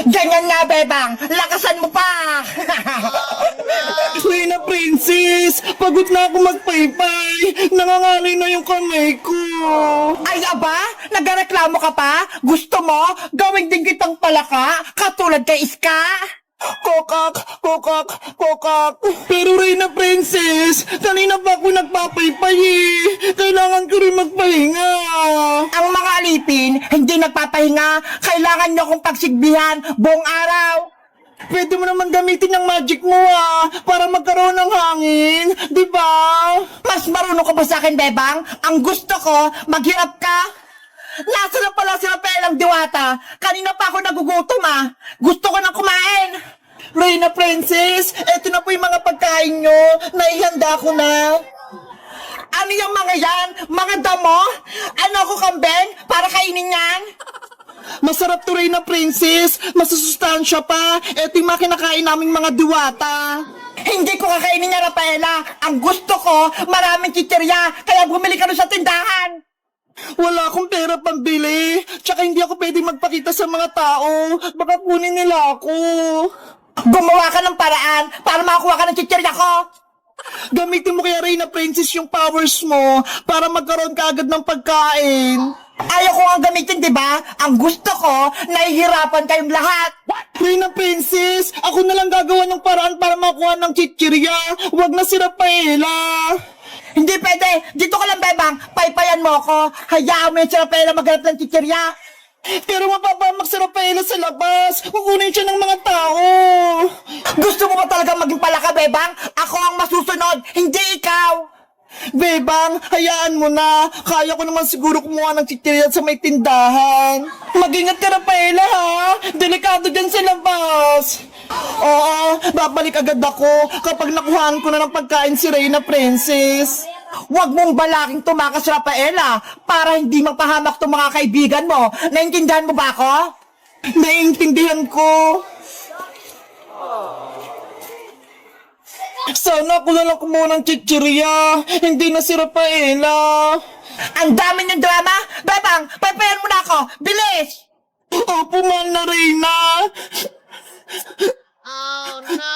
Ganyan nga, Bebang. Lakasan mo pa. Reyna Princess, pagod na ako magpaypay. Nangangalay na yung kamay ko. Ay, aba? Nagreklamo ka pa? Gusto mo? Gawin din kitang palaka? Katulad kay Iska? Kokak, kokak, kokak. Pero Reyna Princess, kanina pa ako nagpapaypay eh. Kailangan ko rin magpahinga. Ang mga alipin, hindi nagpapahinga. Kailangan nyo kong pagsigbihan buong araw. Pwede mo naman gamitin yung magic mo para magkaroon ng hangin, di ba? Mas marunong ka ba sa akin, Bebang? Ang gusto ko, maghirap ka. Nasa na pala si Rafael ang diwata. Kanina pa ako nagugutom Gusto ko nang kumain. Reyna Princess, eto na po yung mga pagkain nyo. Naihanda ko na. Ano yung mga yan? Mga damo? Ano ako kambing? Para kainin yan? Masarap to Reyna Princess. Masusustansya pa. Eto yung mga kinakain naming mga diwata. Hindi ko kakainin niya, Rafaela. Ang gusto ko, maraming chichirya. Kaya bumili ka doon sa tindahan. Wala akong pera pambili. Tsaka hindi ako pwede magpakita sa mga tao. Baka kunin nila ako. Gumawa ka ng paraan para makakuha ka ng chichirya ko. Gamitin mo kaya Reyna Princess yung powers mo para magkaroon ka agad ng pagkain. Ayaw ko nga gamitin, di ba? Ang gusto ko, nahihirapan kayong lahat. Reyna Princess, ako na lang gagawa ng paraan para makuha ng chichirya. Huwag na si Rafaela. Hindi pwede. Dito ka lang, Bebang. Paypayan mo ako. Hayaan mo yung si Rafaela maghanap ng chichirya. Pero mapapamak si Rafaela sa labas. Kukunin siya ng mga tao. Gusto mo ba talaga maging palaka, Bebang? Ako ang masusunod, hindi ikaw. Bebang, hayaan mo na. Kaya ko naman siguro kumuha ng chichirya sa may tindahan. Mag-ingat ka, Rafaela, ha? Delikado dyan sa labas. Oo, babalik agad ako kapag nakuhaan ko na ng pagkain si Reyna Princess. Huwag mong balaking tumakas, Rafaela, para hindi mapahamak itong mga kaibigan mo. Naintindihan mo ba ako? Naiintindihan ko. Sana ako na lang kumuha ng chichirya. Hindi na si Rafaela. Ang dami niyong drama. Bebang, paypayan mo na ako. Bilis! Opo, mahal na Reyna. Oh no!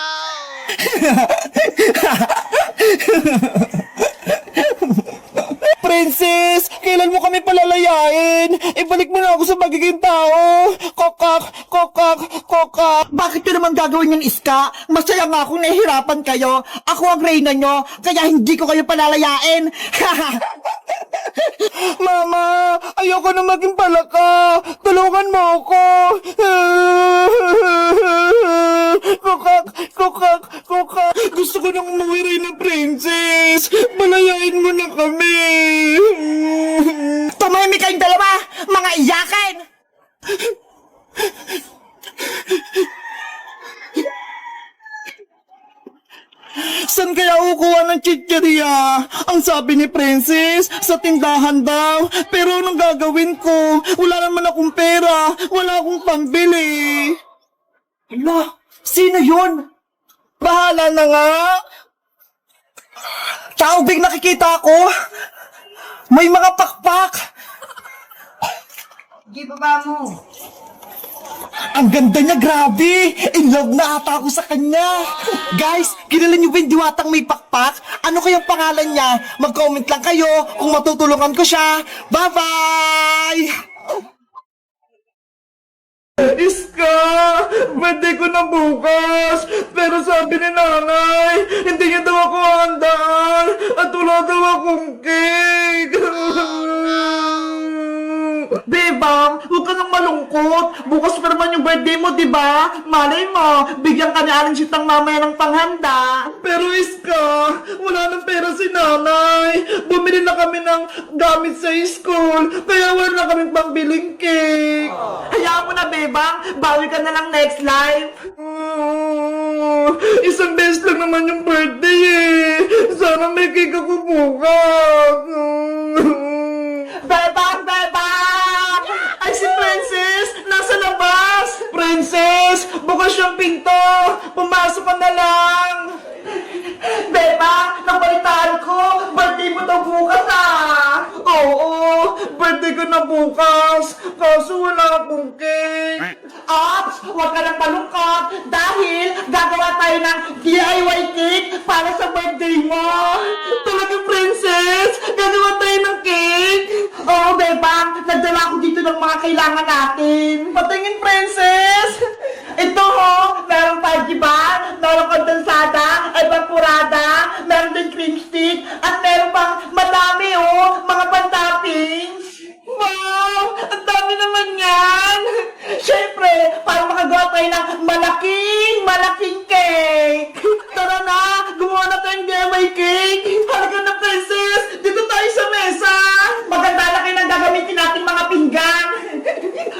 Princess, kailan mo kami palalayain? Ibalik mo na ako sa magiging tao. Kokak, kokak, kokak. Bakit nyo naman gagawin yung Iska? Masaya nga kung nahihirapan kayo. Ako ang reyna nyo, kaya hindi ko kayo palalayain. Mama, ayoko na maging palaka. Tulungan mo ako. Kokak, kokak, kokak. Gusto ko nang umuwi Reyna Princess. Palayain mo na kami. Tumahimik kayong dalawa, mga iyakin! Saan kaya kukuha ng chichirya? Ang sabi ni Princess, sa tindahan daw. Pero anong gagawin ko? Wala naman akong pera. Wala akong pambili. Hala, sino yun? Bahala na nga. Taubig nakikita ko. May mga pakpak. Sige, baba mo. Ang ganda niya, grabe! In love na ata ako sa kanya! Guys, kilala niyo ba yung diwatang may pakpak? Ano kayang pangalan niya? Mag-comment lang kayo kung matutulungan ko siya! Bye-bye! Iska! Birthday ko na bukas! Pero sabi ni nanay, hindi niya daw ako handaan at wala daw akong cake! Bebang, huwag ka nang malungkot. Bukas pa naman yung birthday mo, di ba? Malay mo, bigyan ka ni Aling Sitang mamaya ng panghanda. Pero Iska, wala nang pera si nanay. Bumili na kami ng gamit sa school, kaya wala na kaming pambiling cake. Hayaan mo na, Bebang. Bawi ka na lang next life. Isang beses lang naman yung birthday eh. Sana may cake ako bukas. Bebang, Bebang! Ay, si Princess! Nasa labas! Princess! Bukas yung pinto! Pumasok ka na lang! Bebang, nabalitaan ko. Birthday mo daw bukas Oo! Birthday ko na bukas! Kaso wala akong cake! huwag ka nang malungkot dahil gagawa tayo ng DIY cake para sa birthday mo. Talaga, princess? Gagawa tayo ng cake? Oo, bebang. Nagdala ako dito ng mga kailangan natin. Patingin, princess. Ito ho, merong Fudgy bar, merong kondensada, evaporada, meron din cream stick, at meron pang madami oh, mga pan-toppings. Wow! Ang dami naman yan! Siyempre, para makagawa tayo ng malaking cake! Tara na! Gumawa na tayong DIY cake! Halika na, princess! Dito tayo sa mesa! Maganda na kayo ng gagamitin nating mga pinggan!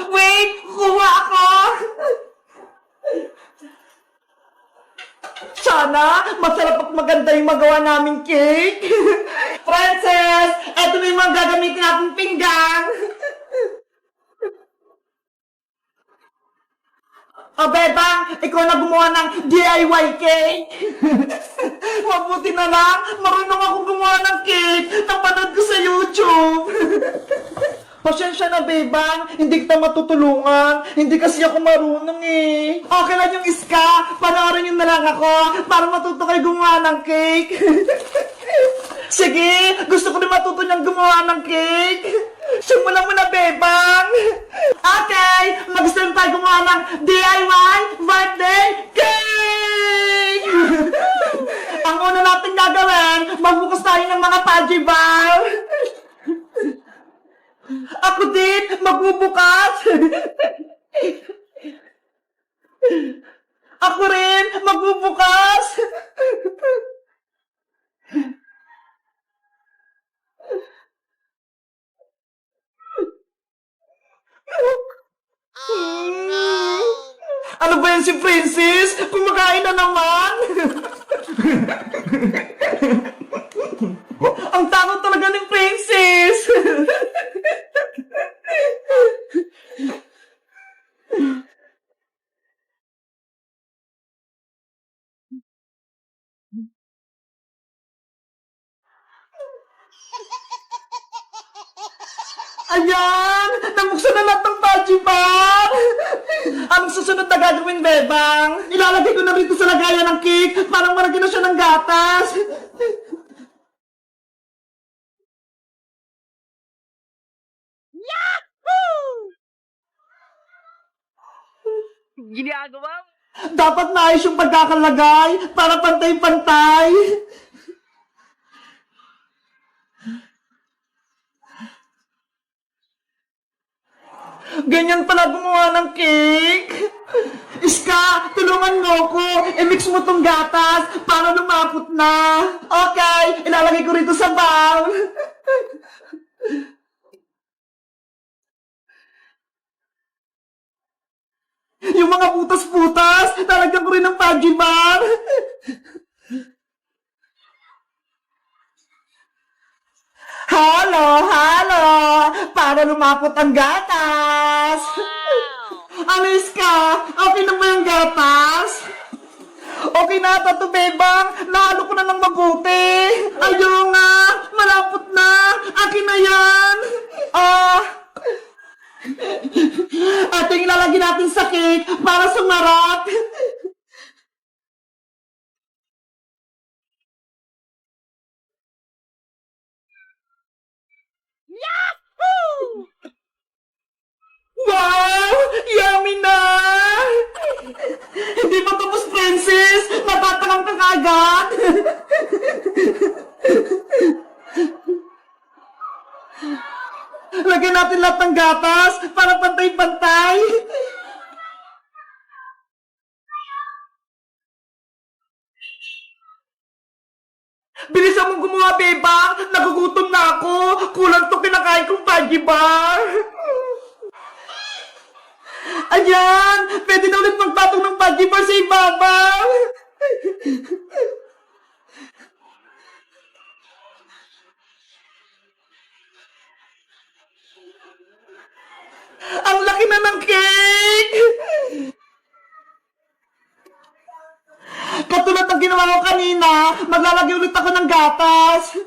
Wait! Kuha ako! Sana, masarap at maganda yung magawa naming cake. Princess, eto na yung mga gagamitin nating pinggan. O, Bebang, ikaw na gumawa ng DIY cake. Mabuti na lang, marunong akong gumawa ng cake. Napanood ko sa YouTube. Pasensya na, Bebang. Hindi kita matutulungan. Hindi kasi ako marunong eh. Okay lang yung iska. Panoorin yun na lang ako para matuto kayo gumawa ng cake. Sige, gusto ko rin matuto niyang gumawa ng cake. Simulan mo na, Bebang. Okay, mag-start tayo gumawa ng DIY birthday cake! Ang una natin gagawin, magbukas tayo ng mga Fudgy bar. Ako din, magbubukas. Ako rin, magbubukas. Ano ba yan si Princess? Kumakain na naman. Ang takot talaga ni Princess. Ayan! Nabuksan na lahat ng Fudgy bar! Anong susunod na gagawin, Bebang? Ilalagay ko na rito sa lagayan ng cake. Parang maragyan na siya ng gatas. Ginagawa mo? Dapat maayos yung pagkakalagay para pantay-pantay. Ganyan pala gumawa ng cake. Iska, tulungan mo ko. I-mix mo tong gatas para lumapot na. Okay, ilalagay ko rito sa bowl. Yung mga butas-butas, talagyan ko rin ng Fudgy bar. Halo, para lumapot ang gatas. Ano, Iska? Okay na ba yung gatas? Okay na, Tato Bebang. Nahalo ko na ng mabuti. Ayaw nga, malapot na. Akin na yan. Ito yung ilalagay natin sa cake para sumarap. Wow! Yummy na! Hindi pa tapos, Princess! Natatakam ka kagad! Lagyan natin lahat ng gatas para pantay-pantay! Bilisan mong gumawa, Bebang! Nagugutom na ako! Kulang to kinakain kong Fudgy bar! Ayan! Pwede na ulit magpatong ng Fudgy bar sa ibabaw! Ang laki na ng cake! Katulad ng ginawa ko kanina, maglalagay ulit ako ng gatas.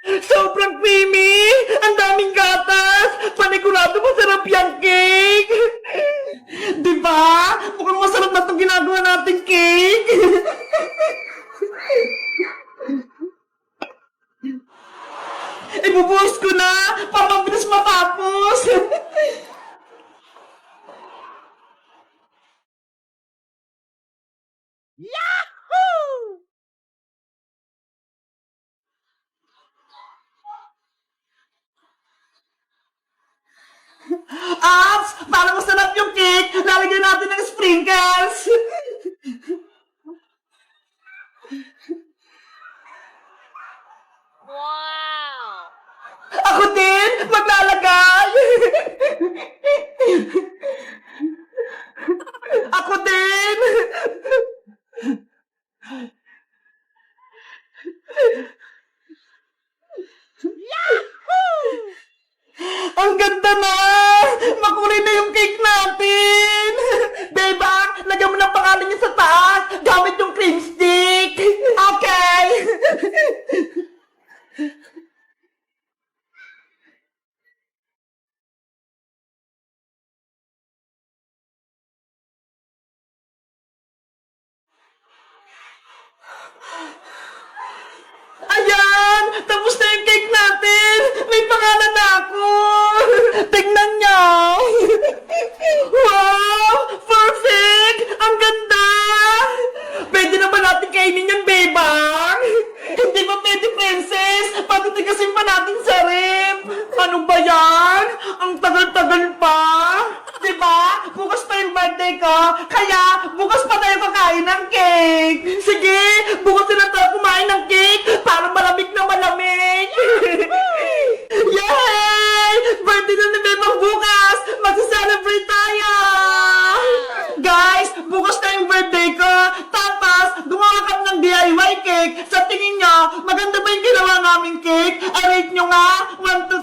Sobrang creamy! Ang daming gatas! Panigurado masarap yung cake! Di ba? Mukhang masarap na itong ginagawa nating cake! Ibubuhos ko na! Para mabilis matapos! Apps! Para masarap yung cake, lalagyan natin ng sprinkles! Wow! Ako din! Maglalagay! Ako din! Ang ganda na! Makulay na yung cake natin! Bebang, lagyan mo ng pangalan niya sa taas gamit yung cream stick! Okay! Ayan! Tapos na yung cake natin! May pangalan na ako! Tingnan niyo! Wow! Perfect! Ang ganda! Pwede na ba natin kainin yan, bebang? Hindi ba pwede, princess? Patitigasin pa natin sa rep! Ano ba yan? Ang tagal-tagal pa! Diba? Bukas pa yung birthday ko, kaya bukas pa tayo kakain ng cake! Sige! Bukas na tayo kumain ng cake para malamig na malamig! Yay! Birthday na ni Bebang bukas! Magsa-celebrate tayo! Guys, bukas na yung birthday ko! Tapos, gumawa kami ng DIY cake! Sa tingin nyo, maganda ba yung ginawa naming cake? I-rate nyo nga! 1 to